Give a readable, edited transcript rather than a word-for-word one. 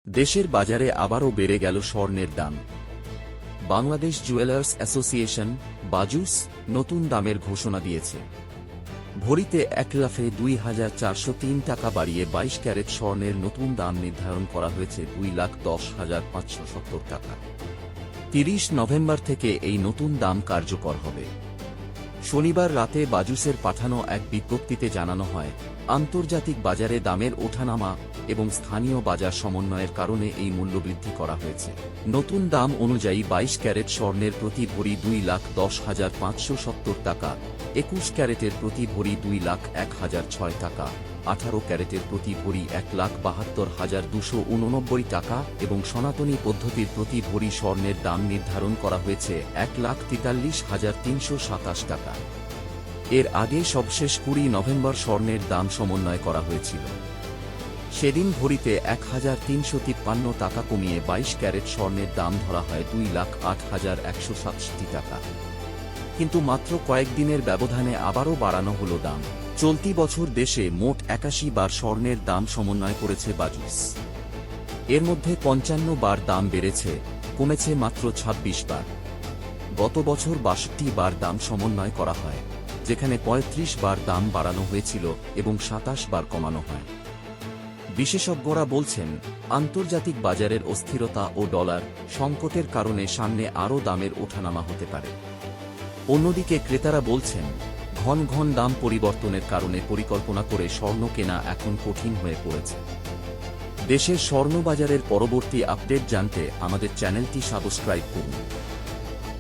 দেশের বাজারে আবারও বেড়ে গেল স্বর্ণের দাম। বাংলাদেশ জুয়েলার্স অ্যাসোসিয়েশন বাজুস নতুন দামের ঘোষণা দিয়েছে। ভরিতে 1,02,403 টাকা বাড়িয়ে 22 ক্যারেট স্বর্ণের নতুন দাম নির্ধারণ করা হয়েছে 2,10,570 টাকা। 30 নভেম্বর থেকে এই নতুন দাম কার্যকর হবে। শনিবার রাতে বাজুসের পাঠানো এক বিজ্ঞপ্তিতে জানানো হয়, আন্তর্জাতিক বাজারে দামের ওঠানামা এবং স্থানীয় বাজার সমন্বয়ের কারণে এই মূল্যবৃদ্ধি করা হয়েছে। নতুন দাম অনুযায়ী 22 ক্যারেট স্বর্ণের প্রতি ভরি 2,10,570 টাকা, 21 ক্যারেটের প্রতি ভরি 2,01,006 টাকা, 18 ক্যারেটের প্রতি ভরি 1,72,289 টাকা এবং সনাতনী পদ্ধতির প্রতি ভরি স্বর্ণের দাম নির্ধারণ করা হয়েছে 1,43,327 টাকা। এর আগে সবশেষ 20 নভেম্বর স্বর্ণের দাম সমন্বয় করা হয়েছিল। সেদিন ভরিতে 1,353 টাকা কমিয়ে 22 ক্যারেট স্বর্ণের দাম ধরা হয় 2,08,167 টাকা। কিন্তু মাত্র কয়েকদিনের ব্যবধানে আবারও বাড়ানো হল দাম। চলতি বছর দেশে মোট 81 বার স্বর্ণের দাম সমন্বয় করেছে বাজুস। এর মধ্যে 55 বার দাম বেড়েছে, কমেছে মাত্র 26 বার। গত বছর 62 বার দাম সমন্বয় করা হয়, যেখানে 35 বার দাম বাড়ানো হয়েছিল এবং 27 বার কমানো হয়। বিশেষজ্ঞরা বলছেন, আন্তর্জাতিক বাজারের অস্থিরতা ও ডলার সংকটের কারণে সামনে আরও দামের ওঠানামা হতে পারে। অন্যদিকে ক্রেতারা বলছেন, ঘন ঘন দাম পরিবর্তনের কারণে পরিকল্পনা করে স্বর্ণ কেনা এখন কঠিন হয়ে পড়েছে। দেশের স্বর্ণবাজারের পরবর্তী আপডেট জানতে আমাদের চ্যানেলটি সাবস্ক্রাইব করুন।